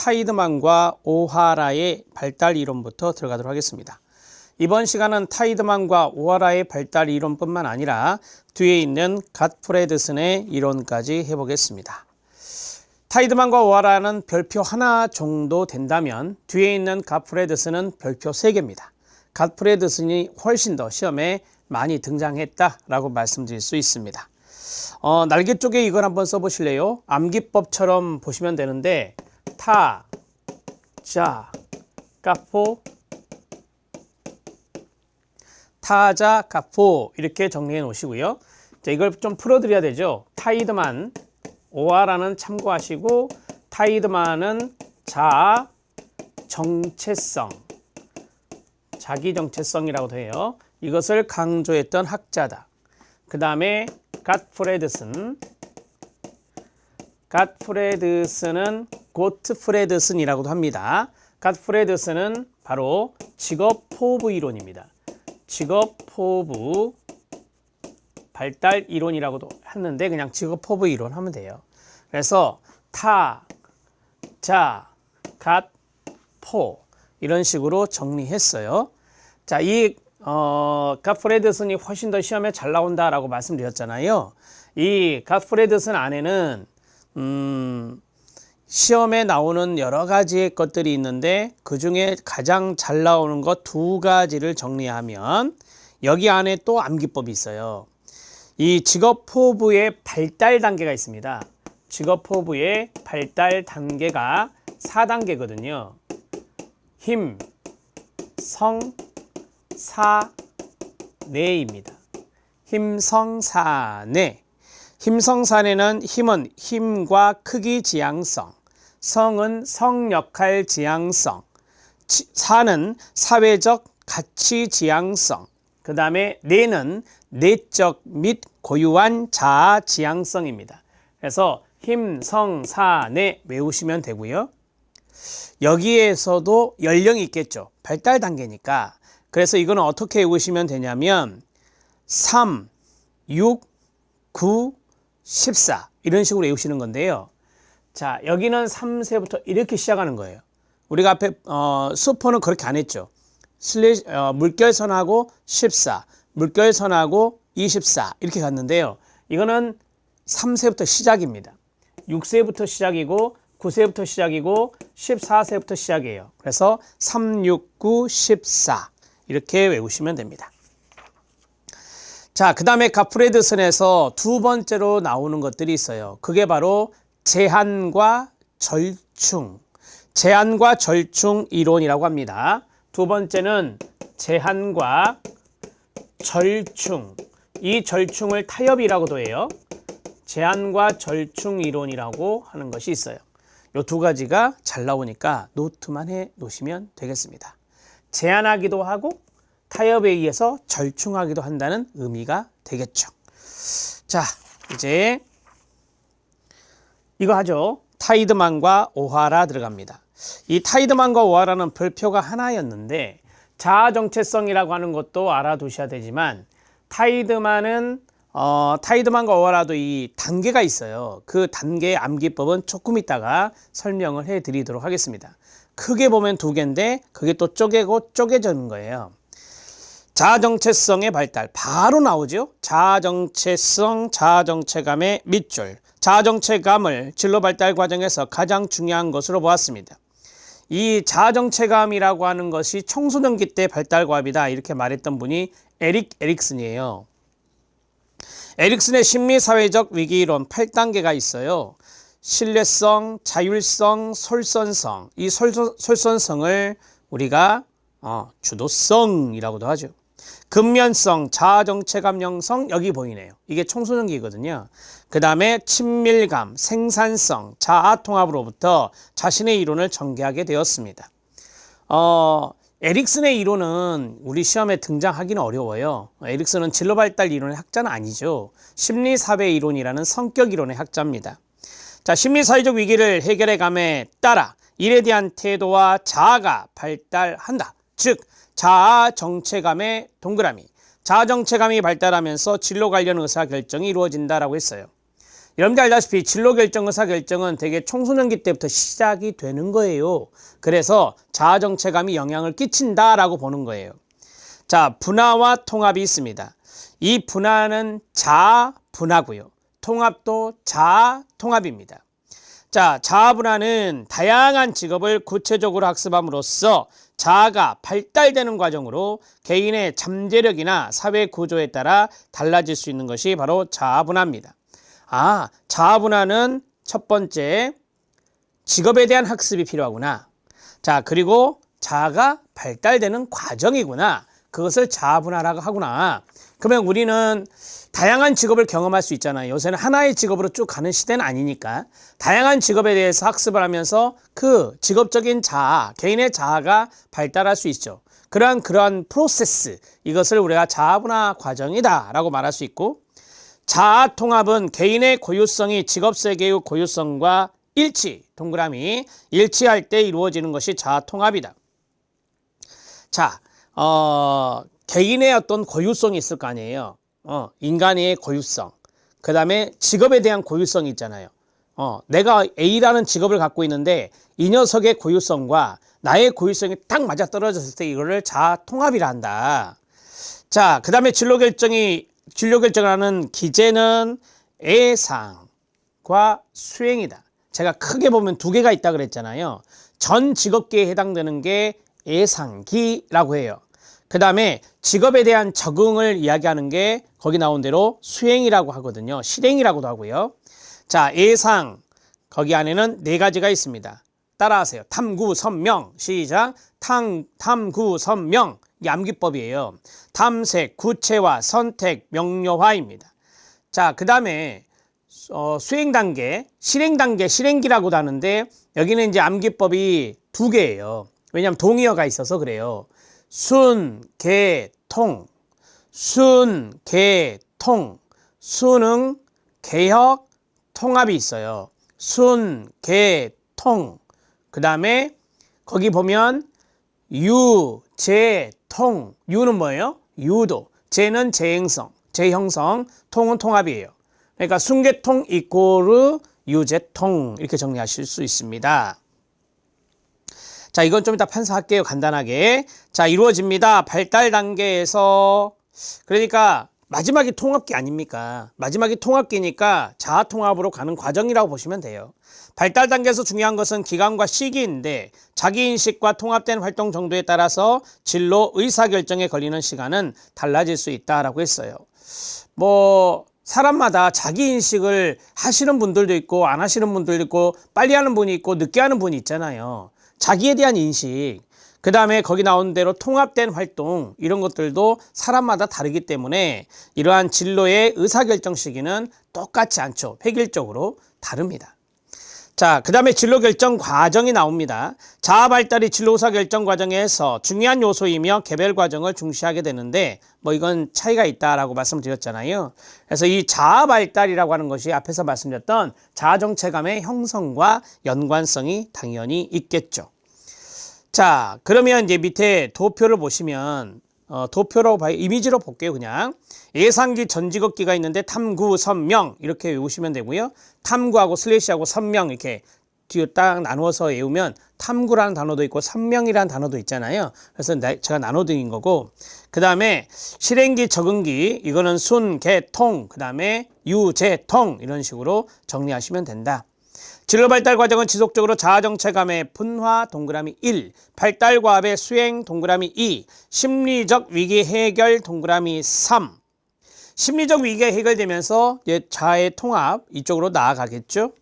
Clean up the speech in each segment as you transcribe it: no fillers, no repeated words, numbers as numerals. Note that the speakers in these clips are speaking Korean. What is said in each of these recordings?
타이드만과 오하라의 발달 이론부터 들어가도록 하겠습니다. 이번 시간은 타이드만과 오하라의 발달 이론뿐만 아니라 뒤에 있는 갓프레드슨의 이론까지 해보겠습니다. 타이드만과 오하라는 별표 하나 정도 된다면 뒤에 있는 갓프레드슨은 별표 3개입니다. 갓프레드슨이 훨씬 더 시험에 많이 등장했다라고 말씀드릴 수 있습니다. 날개 쪽에 이걸 한번 써보실래요? 암기법처럼 보시면 되는데 타, 자, 까포, 타자, 까포 이렇게 정리해 놓으시고요. 자, 이걸 좀 풀어드려야 되죠. 타이드만, 오하라는 참고하시고 타이드만은 자, 정체성, 자기 정체성이라고도 해요. 이것을 강조했던 학자다. 그 다음에 갓프레드슨은 고트프레드슨이라고도 합니다. 갓프레드슨은 바로 직업포부 이론입니다. 직업포부 발달 이론이라고도 하는데 그냥 직업포부 이론 하면 돼요. 그래서 타, 자, 갓, 포 이런 식으로 정리했어요. 자, 이 갓프레드슨이 훨씬 더 시험에 잘 나온다라고 말씀드렸잖아요. 이 갓프레드슨 안에는 시험에 나오는 여러 가지의 것들이 있는데 그 중에 가장 잘 나오는 것 2가지를 정리하면 여기 안에 또 암기법이 있어요. 이 직업포부의 발달 단계가 있습니다. 직업포부의 발달 단계가 4단계거든요. 힘, 성, 사, 내입니다. 힘성사내. 힘성사내는 힘은 힘과 크기 지향성, 성은 성역할 지향성, 사는 사회적 가치 지향성, 그 다음에 내는 내적 및 고유한 자아 지향성입니다. 그래서 힘성사내 외우시면 되고요. 여기에서도 연령이 있겠죠. 발달 단계니까. 그래서 이거는 어떻게 외우시면 되냐면 3, 6, 9, 14 이런 식으로 외우시는 건데요. 자, 여기는 3세부터 이렇게 시작하는 거예요. 우리가 앞에 수포는 그렇게 안 했죠. 물결선하고 14, 물결선하고 24 이렇게 갔는데요. 이거는 3세부터 시작입니다. 6세부터 시작이고 9세부터 시작이고 14세부터 시작이에요. 그래서 3, 6, 9, 14 이렇게 외우시면 됩니다. 자, 그 다음에 갓프레드슨에서 2번째로 나오는 것들이 있어요. 그게 바로 제한과 절충. 제한과 절충 이론이라고 합니다. 2번째는 제한과 절충. 이 절충을 타협이라고도 해요. 제한과 절충 이론이라고 하는 것이 있어요. 이 2가지가 잘 나오니까 노트만 해 놓으시면 되겠습니다. 제한하기도 하고 타협에 의해서 절충하기도 한다는 의미가 되겠죠. 자, 이제 이거 하죠. 타이드만과 오하라 들어갑니다. 이 타이드만과 오하라는 별표가 하나였는데 자아 정체성이라고 하는 것도 알아두셔야 되지만 타이드만과 오하라도 이 단계가 있어요. 그 단계의 암기법은 조금 있다가 설명을 해 드리도록 하겠습니다. 크게 보면 2개인데 그게 또 쪼개고 쪼개지는 거예요. 자아정체성의 발달 바로 나오죠. 자아정체성, 자아정체감의 밑줄. 자아정체감을 진로 발달 과정에서 가장 중요한 것으로 보았습니다. 이 자아정체감이라고 하는 것이 청소년기 때 발달과업이다 이렇게 말했던 분이 에릭슨이에요. 에릭슨의 심리사회적 위기이론 8단계가 있어요. 신뢰성, 자율성, 솔선성. 이 솔선성을 우리가 주도성이라고도 하죠. 근면성, 자아정체감 형성 여기 보이네요. 이게 청소년기거든요. 그 다음에 친밀감, 생산성, 자아통합으로부터 자신의 이론을 전개하게 되었습니다. 에릭슨의 이론은 우리 시험에 등장하기는 어려워요. 에릭슨은 진로발달 이론의 학자는 아니죠. 심리사회 이론이라는 성격 이론의 학자입니다. 자, 심리사회적 위기를 해결해감에 따라 일에 대한 태도와 자아가 발달한다. 즉 자아 정체감의 동그라미. 자아 정체감이 발달하면서 진로 관련 의사결정이 이루어진다라고 했어요. 여러분들 알다시피 진로 결정, 의사 결정은 되게 청소년기 때부터 시작이 되는 거예요. 그래서 자아 정체감이 영향을 끼친다라고 보는 거예요. 자, 분화와 통합이 있습니다. 이 분화는 자아 분화고요. 통합도 자아 통합입니다. 자, 자아 분화는 다양한 직업을 구체적으로 학습함으로써 자아가 발달되는 과정으로 개인의 잠재력이나 사회 구조에 따라 달라질 수 있는 것이 바로 자아 분화입니다. 자아 분화는 첫 번째, 직업에 대한 학습이 필요하구나. 자, 그리고 자아가 발달되는 과정이구나. 그것을 자아 분화라고 하구나. 그러면 우리는 다양한 직업을 경험할 수 있잖아요. 요새는 하나의 직업으로 쭉 가는 시대는 아니니까 다양한 직업에 대해서 학습을 하면서 그 직업적인 자아, 개인의 자아가 발달할 수 있죠. 그러한 프로세스, 이것을 우리가 자아 분화 과정이다 라고 말할 수 있고, 자아 통합은 개인의 고유성이 직업 세계의 고유성과 동그라미 일치할 때 이루어지는 것이 자아 통합이다. 자, 개인의 어떤 고유성이 있을 거 아니에요. 인간의 고유성. 그 다음에 직업에 대한 고유성이 있잖아요. 내가 A라는 직업을 갖고 있는데 이 녀석의 고유성과 나의 고유성이 딱 맞아떨어졌을 때 이거를 자아 통합이라 한다. 자, 그 다음에 진로 결정하는 기제는 예상과 수행이다. 제가 크게 보면 두 개가 있다 그랬잖아요. 전 직업계에 해당되는 게 예상기라고 해요. 그 다음에 직업에 대한 적응을 이야기하는 게 거기 나온 대로 수행이라고 하거든요. 실행이라고도 하고요. 자, 예상, 거기 안에는 네 가지가 있습니다. 따라하세요. 탐구, 선명. 시작. 탐구, 선명. 이 암기법이에요. 탐색, 구체화, 선택, 명료화입니다. 자, 그 다음에 수행 단계, 실행 단계, 실행기라고도 하는데 여기는 이제 암기법이 두 개예요. 왜냐하면 동의어가 있어서 그래요. 순, 개, 통. 순, 개, 통. 수능, 개혁, 통합이 있어요. 순, 개, 통. 그 다음에 거기 보면 유, 제, 통. 유는 뭐예요? 유도. 제는 재행성, 재형성, 통은 통합이에요. 그러니까 순계통 이꼬르 유제통 이렇게 정리하실 수 있습니다. 자, 이건 좀 이따 판사할게요. 간단하게. 자, 이루어집니다. 발달 단계에서, 그러니까 마지막이 통합기 아닙니까? 마지막이 통합기니까 자아 통합으로 가는 과정이라고 보시면 돼요. 발달 단계에서 중요한 것은 기간과 시기인데 자기인식과 통합된 활동 정도에 따라서 진로 의사결정에 걸리는 시간은 달라질 수 있다라고 했어요. 사람마다 자기인식을 하시는 분들도 있고 안 하시는 분들도 있고 빨리 하는 분이 있고 늦게 하는 분이 있잖아요. 자기에 대한 인식, 그 다음에 거기 나온 대로 통합된 활동, 이런 것들도 사람마다 다르기 때문에 이러한 진로의 의사결정 시기는 똑같지 않죠. 획일적으로 다릅니다. 자, 그 다음에 진로 결정 과정이 나옵니다. 자아 발달이 진로 의사 결정 과정에서 중요한 요소이며 개별 과정을 중시하게 되는데 이건 차이가 있다라고 말씀드렸잖아요. 그래서 이 자아 발달이라고 하는 것이 앞에서 말씀드렸던 자아 정체감의 형성과 연관성이 당연히 있겠죠. 자, 그러면 이제 밑에 도표를 보시면 도표로 이미지로 볼게요. 그냥 예상기 전직업기가 있는데 탐구, 선명 이렇게 외우시면 되고요. 탐구하고 슬래시하고 선명 이렇게 뒤로 딱 나누어서 외우면 탐구라는 단어도 있고 선명이라는 단어도 있잖아요. 그래서 제가 나눠드린 거고, 그 다음에 실행기, 적응기 이거는 순, 개, 통, 그 다음에 유, 제, 통 이런 식으로 정리하시면 된다. 진로 발달 과정은 지속적으로 자아 정체감의 분화 동그라미 1, 발달 과업의 수행 동그라미 2, 심리적 위기 해결 동그라미 3. 심리적 위기가 해결되면서 이제 자아의 통합 이쪽으로 나아가겠죠.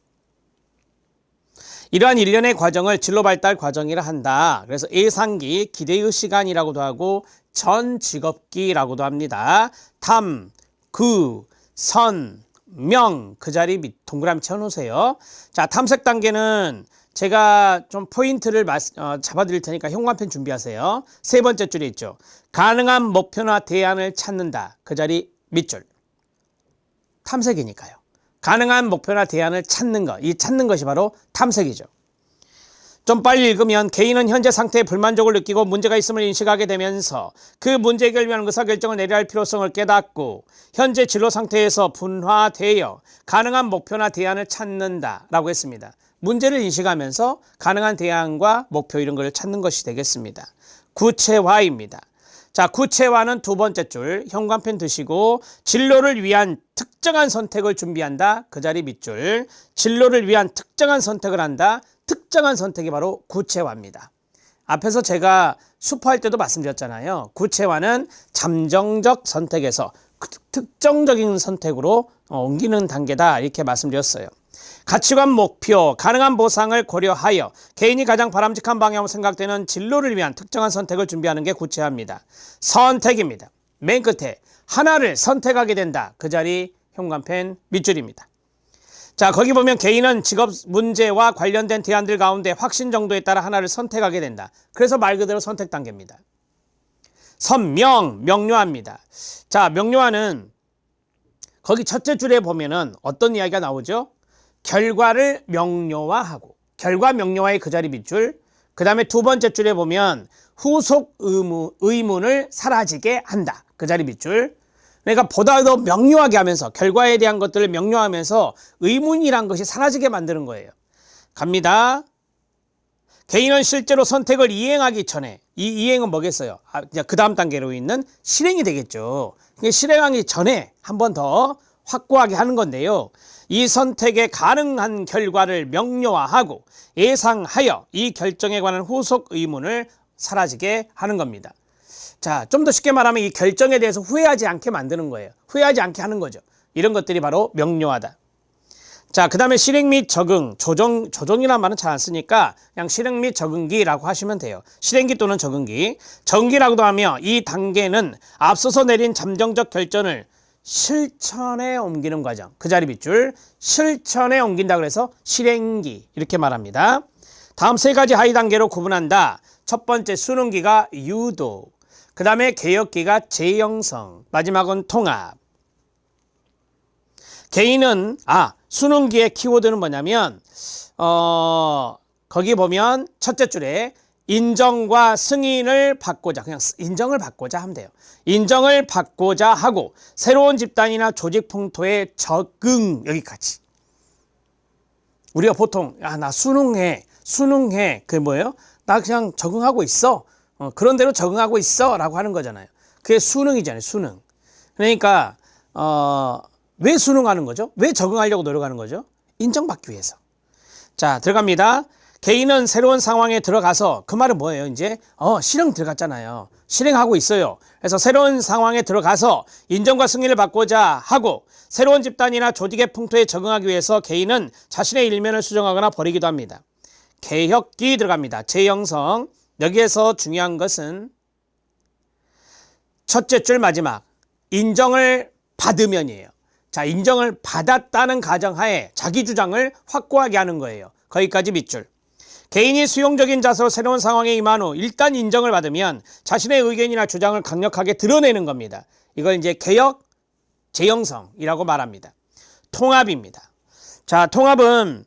이러한 일련의 과정을 진로 발달 과정이라 한다. 그래서 예상기, 기대의 시간이라고도 하고 전 직업기라고도 합니다. 탐, 구, 선, 명, 그 자리 동그라미 쳐놓으세요. 자, 탐색 단계는 제가 좀 포인트를 잡아드릴 테니까 형광펜 준비하세요. 세 번째 줄에 있죠. 가능한 목표나 대안을 찾는다. 그 자리 밑줄. 탐색이니까요. 가능한 목표나 대안을 찾는 것. 이 찾는 것이 바로 탐색이죠. 좀 빨리 읽으면 개인은 현재 상태에 불만족을 느끼고 문제가 있음을 인식하게 되면서 그 문제 해결을 위한 의사결정을 내려야 할 필요성을 깨닫고 현재 진로 상태에서 분화되어 가능한 목표나 대안을 찾는다라고 했습니다. 문제를 인식하면서 가능한 대안과 목표 이런 걸 찾는 것이 되겠습니다. 구체화입니다. 자, 구체화는 두 번째 줄 현관펜 드시고 진로를 위한 특정한 선택을 준비한다. 그 자리 밑줄 진로를 위한 특정한 선택을 한다. 특정한 선택이 바로 구체화입니다. 앞에서 제가 수포할 때도 말씀드렸잖아요. 구체화는 잠정적 선택에서 특정적인 선택으로 옮기는 단계다 이렇게 말씀드렸어요. 가치관, 목표, 가능한 보상을 고려하여 개인이 가장 바람직한 방향으로 생각되는 진로를 위한 특정한 선택을 준비하는 게 구체화입니다. 선택입니다. 맨 끝에 하나를 선택하게 된다. 그 자리 현관펜 밑줄입니다. 자, 거기 보면 개인은 직업 문제와 관련된 대안들 가운데 확신 정도에 따라 하나를 선택하게 된다. 그래서 말 그대로 선택 단계입니다. 선명, 명료합니다. 자, 명료화는 거기 첫째 줄에 보면은 어떤 이야기가 나오죠? 결과를 명료화하고, 결과 명료화의 그 자리 밑줄. 그 다음에 두 번째 줄에 보면 후속 의문을 사라지게 한다. 그 자리 밑줄. 그러니까 보다 더 명료하게 하면서 결과에 대한 것들을 명료하면서 의문이란 것이 사라지게 만드는 거예요. 갑니다. 개인은 실제로 선택을 이행하기 전에 이 이행은 뭐겠어요? 그 다음 단계로 있는 실행이 되겠죠. 실행하기 전에 한 번 더 확고하게 하는 건데요. 이 선택에 가능한 결과를 명료화하고 예상하여 이 결정에 관한 후속 의문을 사라지게 하는 겁니다. 자, 좀 더 쉽게 말하면 이 결정에 대해서 후회하지 않게 만드는 거예요. 후회하지 않게 하는 거죠. 이런 것들이 바로 명료하다. 자, 그 다음에 실행 및 적응, 조정이라는 말은 잘 안 쓰니까 그냥 실행 및 적응기라고 하시면 돼요. 실행기 또는 적응기. 적응기라고도 하며 이 단계는 앞서서 내린 잠정적 결정을 실천에 옮기는 과정. 그 자리 밑줄. 실천에 옮긴다 그래서 실행기 이렇게 말합니다. 다음 세 가지 하위 단계로 구분한다. 첫 번째 수능기가 유도. 그 다음에 개혁기가 재형성. 마지막은 통합. 개인은 수능기의 키워드는 뭐냐면 거기 보면 첫째 줄에 인정과 승인을 받고자, 그냥 인정을 받고자 하면 돼요. 인정을 받고자 하고 새로운 집단이나 조직 풍토에 적응. 여기까지. 우리가 보통 나 수능해 그게 뭐예요? 나 그냥 적응하고 있어. 그런 대로 적응하고 있어 라고 하는 거잖아요. 그게 수능이잖아요. 수능. 그러니까 왜 수능하는 거죠? 왜 적응하려고 노력하는 거죠? 인정받기 위해서. 자, 들어갑니다. 개인은 새로운 상황에 들어가서, 그 말은 뭐예요? 이제 실행 들어갔잖아요. 실행하고 있어요. 그래서 새로운 상황에 들어가서 인정과 승인을 받고자 하고 새로운 집단이나 조직의 풍토에 적응하기 위해서 개인은 자신의 일면을 수정하거나 버리기도 합니다. 개혁기 들어갑니다. 재형성. 여기에서 중요한 것은 첫째 줄 마지막 인정을 받으면이에요. 자, 인정을 받았다는 가정하에 자기 주장을 확고하게 하는 거예요. 거기까지 밑줄. 개인이 수용적인 자세로 새로운 상황에 임한 후 일단 인정을 받으면 자신의 의견이나 주장을 강력하게 드러내는 겁니다. 이걸 이제 개혁, 재형성이라고 말합니다. 통합입니다. 자, 통합은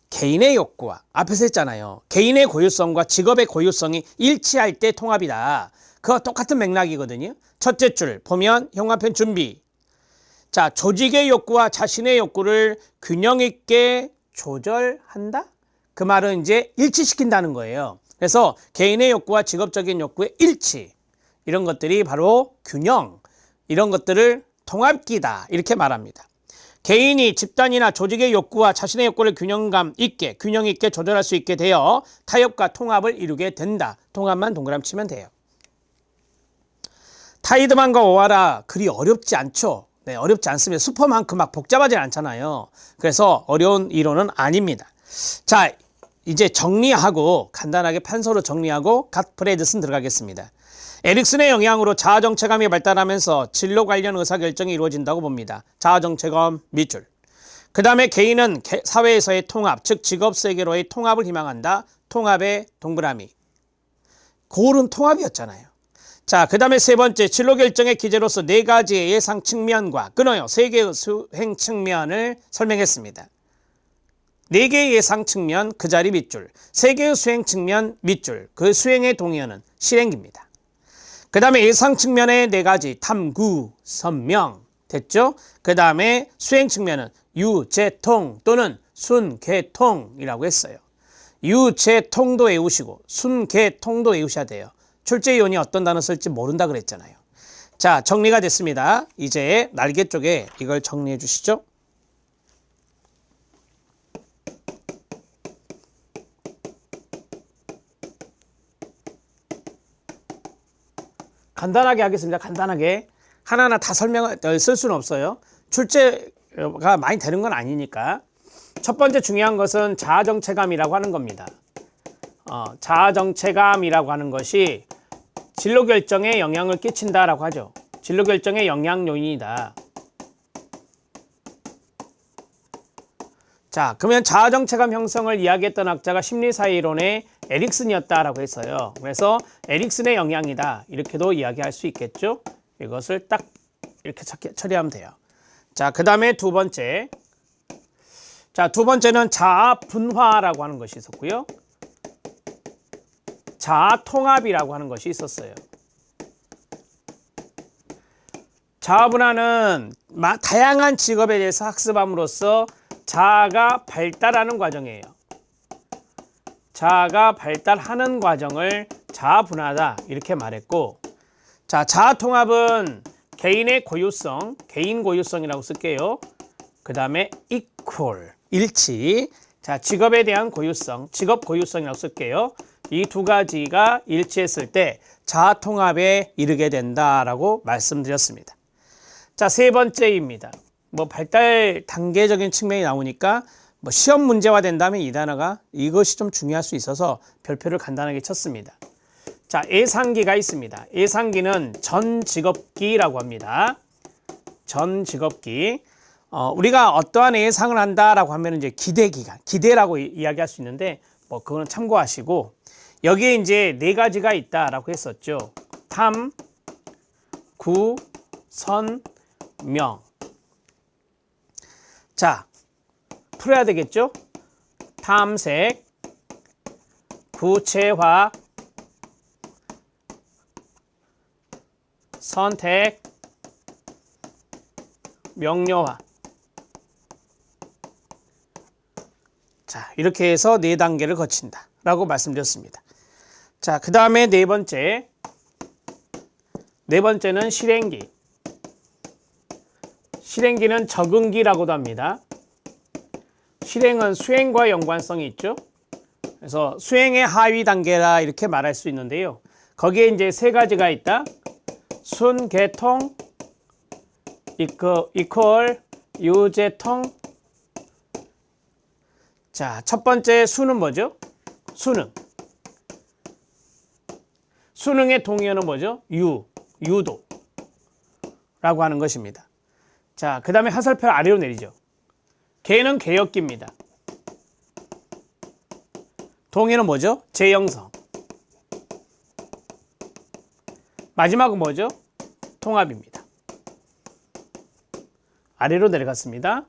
개인의 욕구와 앞에서 했잖아요. 개인의 고유성과 직업의 고유성이 일치할 때 통합이다. 그거 똑같은 맥락이거든요. 첫째 줄 보면 현관펜 준비. 자, 조직의 욕구와 자신의 욕구를 균형 있게 조절한다? 그 말은 이제 일치시킨다는 거예요. 그래서 개인의 욕구와 직업적인 욕구의 일치. 이런 것들이 바로 균형. 이런 것들을 통합기다. 이렇게 말합니다. 개인이 집단이나 조직의 욕구와 자신의 욕구를 균형 있게 조절할 수 있게 되어 타협과 통합을 이루게 된다. 통합만 동그라미 치면 돼요. 타이드만과 오하라 그리 어렵지 않죠. 네, 어렵지 않습니다. 슈퍼만큼 막 복잡하지 않잖아요. 그래서 어려운 이론은 아닙니다. 자, 이제 정리하고 간단하게 판서로 정리하고 갓프레드슨 들어가겠습니다. 에릭슨의 영향으로 자아정체감이 발달하면서 진로 관련 의사결정이 이루어진다고 봅니다. 자아정체감 밑줄. 그 다음에 개인은 사회에서의 통합, 즉 직업세계로의 통합을 희망한다. 통합의 동그라미. 고른 통합이었잖아요. 자, 그 다음에 세 번째 진로결정의 기제로서 네 가지의 예상 측면과 끊어요. 세 개의 수행 측면을 설명했습니다. 4개의 예상 측면 그 자리 밑줄, 3개의 수행 측면 밑줄, 그 수행의 동의어는 실행기입니다. 그 다음에 예상 측면의 4가지 탐구, 선명 됐죠? 그 다음에 수행 측면은 유재통 또는 순개통이라고 했어요. 유재통도 외우시고 순개통도 외우셔야 돼요. 출제위원이 어떤 단어 쓸지 모른다 그랬잖아요. 자, 정리가 됐습니다. 이제 날개 쪽에 이걸 정리해 주시죠. 간단하게 하겠습니다. 간단하게. 하나하나 다 설명을 쓸 수는 없어요. 출제가 많이 되는 건 아니니까. 첫 번째 중요한 것은 자아정체감이라고 하는 겁니다. 자아정체감이라고 하는 것이 진로 결정에 영향을 끼친다라고 하죠. 진로 결정의 영향 요인이다. 자, 그러면 자아정체감 형성을 이야기했던 학자가 심리사회이론의 에릭슨이었다라고 했어요. 그래서 에릭슨의 영향이다. 이렇게도 이야기할 수 있겠죠. 이것을 딱 이렇게 처리하면 돼요. 자, 그 다음에 두 번째. 자, 두 번째는 자아분화라고 하는 것이 있었고요. 자아통합이라고 하는 것이 있었어요. 자아분화는 다양한 직업에 대해서 학습함으로써 자아가 발달하는 과정이에요. 자아가 발달하는 과정을 자아분화다 이렇게 말했고, 자, 자아통합은 개인의 고유성, 개인 고유성이라고 쓸게요. 그 다음에 equal, 일치. 자, 직업에 대한 고유성, 직업 고유성이라고 쓸게요. 이 두 가지가 일치했을 때 자아통합에 이르게 된다라고 말씀드렸습니다. 자, 세 번째입니다. 발달 단계적인 측면이 나오니까 시험 문제화 된다면 이 단어가 이것이 좀 중요할 수 있어서 별표를 간단하게 쳤습니다. 자, 예상기가 있습니다. 예상기는 전직업기라고 합니다. 전직업기. 우리가 어떠한 예상을 한다라고 하면 이제 기대기간, 기대라고 이야기할 수 있는데 그거는 참고하시고, 여기에 이제 4가지가 있다라고 했었죠. 탐, 구, 선, 명. 자, 풀어야 되겠죠? 탐색, 구체화, 선택, 명료화. 자, 이렇게 해서 4단계를 거친다 라고 말씀드렸습니다. 자, 그 다음에 네 번째는 실행기. 실행기는 적응기라고도 합니다. 실행은 수행과 연관성이 있죠. 그래서 수행의 하위 단계라 이렇게 말할 수 있는데요. 거기에 이제 3가지가 있다. 순개통, 이퀄, 유재통. 자, 첫 번째 수는 뭐죠? 수능. 수능의 동의어는 뭐죠? 유도 라고 하는 것입니다. 자, 그 다음에 화살표 아래로 내리죠. 개는 개역기입니다. 동의어는 뭐죠? 재형성. 마지막은 뭐죠? 통합입니다. 아래로 내려갔습니다.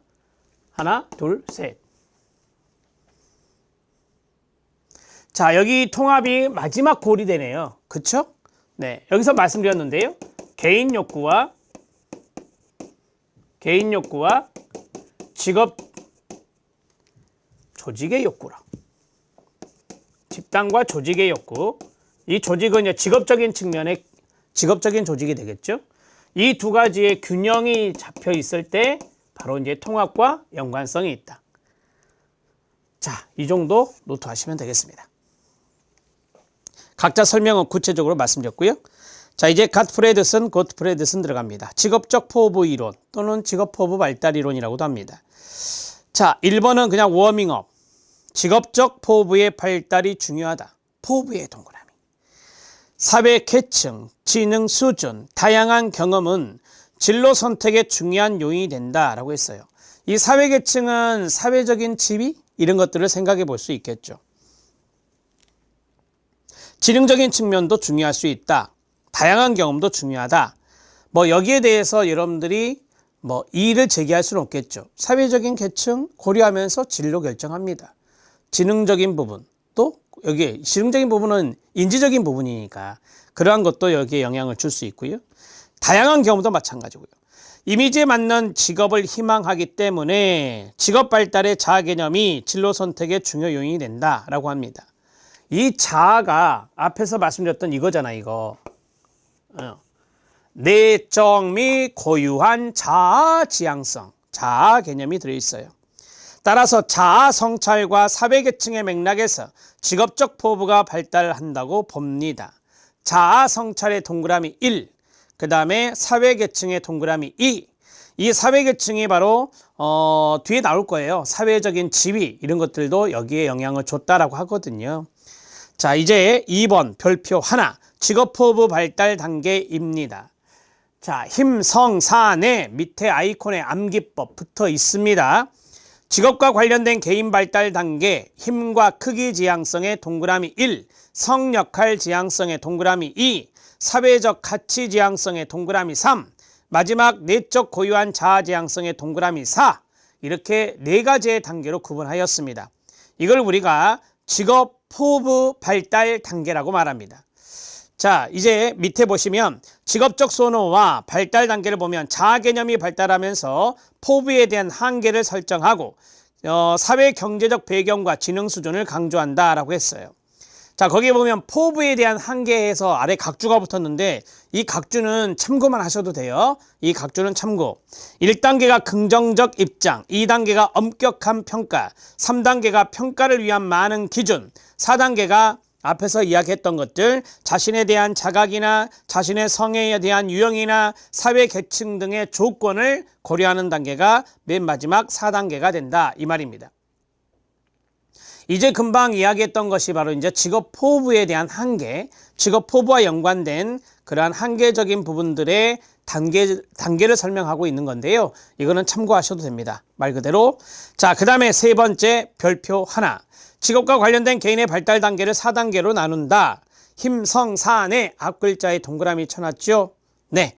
하나, 둘, 셋. 자, 여기 통합이 마지막 골이 되네요. 그쵸? 네, 여기서 말씀드렸는데요. 개인 욕구와 직업 조직의 욕구라. 집단과 조직의 욕구. 이 조직은 이제 직업적인 측면의 직업적인 조직이 되겠죠. 이 두 가지의 균형이 잡혀 있을 때 바로 이제 통합과 연관성이 있다. 자, 이 정도 노트하시면 되겠습니다. 각자 설명은 구체적으로 말씀드렸고요. 자, 이제 갓프레드슨, 굿프레드슨 들어갑니다. 직업적 포부 이론 또는 직업 포부 발달 이론이라고도 합니다. 자, 1번은 그냥 워밍업. 직업적 포부의 발달이 중요하다. 포부의 동그라미. 사회 계층, 지능 수준, 다양한 경험은 진로 선택의 중요한 요인이 된다라고 했어요. 이 사회 계층은 사회적인 지위 이런 것들을 생각해 볼 수 있겠죠. 지능적인 측면도 중요할 수 있다. 다양한 경험도 중요하다. 여기에 대해서 여러분들이 뭐 이의를 제기할 수는 없겠죠. 사회적인 계층 고려하면서 진로 결정합니다. 지능적인 부분, 또 여기에 지능적인 부분은 인지적인 부분이니까 그러한 것도 여기에 영향을 줄 수 있고요. 다양한 경우도 마찬가지고요. 이미지에 맞는 직업을 희망하기 때문에 직업 발달의 자아 개념이 진로 선택의 중요 요인이 된다라고 합니다. 이 자아가 앞에서 말씀드렸던 이거잖아, 이거. 내적 및 고유한 자아 지향성, 자아 개념이 들어있어요. 따라서 자아 성찰과 사회계층의 맥락에서 직업적 포부가 발달한다고 봅니다. 자아 성찰의 동그라미 1, 그 다음에 사회계층의 동그라미 2. 이 사회계층이 바로 뒤에 나올 거예요. 사회적인 지위 이런 것들도 여기에 영향을 줬다라고 하거든요. 자, 이제 2번 별표 하나, 직업포부 발달 단계입니다. 자, 힘성사내 밑에 아이콘에 암기법 붙어 있습니다. 직업과 관련된 개인 발달 단계, 힘과 크기 지향성의 동그라미 1, 성역할 지향성의 동그라미 2, 사회적 가치 지향성의 동그라미 3, 마지막 내적 고유한 자아 지향성의 동그라미 4, 이렇게 4가지의 단계로 구분하였습니다. 이걸 우리가 직업 포부 발달 단계라고 말합니다. 자, 이제 밑에 보시면 직업적 선호와 발달 단계를 보면 자아 개념이 발달하면서 포부에 대한 한계를 설정하고 사회 경제적 배경과 지능 수준을 강조한다라고 했어요. 자, 거기에 보면 포부에 대한 한계에서 아래 각주가 붙었는데 이 각주는 참고만 하셔도 돼요. 이 각주는 참고. 1단계가 긍정적 입장, 2단계가 엄격한 평가, 3단계가 평가를 위한 많은 기준, 4단계가 앞에서 이야기했던 것들, 자신에 대한 자각이나 자신의 성에 대한 유형이나 사회 계층 등의 조건을 고려하는 단계가 맨 마지막 4단계가 된다, 이 말입니다. 이제 금방 이야기했던 것이 바로 이제 직업 포부에 대한 한계, 직업 포부와 연관된 그러한 한계적인 부분들의 단계를 설명하고 있는 건데요. 이거는 참고하셔도 됩니다. 말 그대로. 자, 그 다음에 세 번째 별표 하나. 직업과 관련된 개인의 발달 단계를 4단계로 나눈다. 힘성사내 앞글자에 동그라미 쳐놨죠. 네,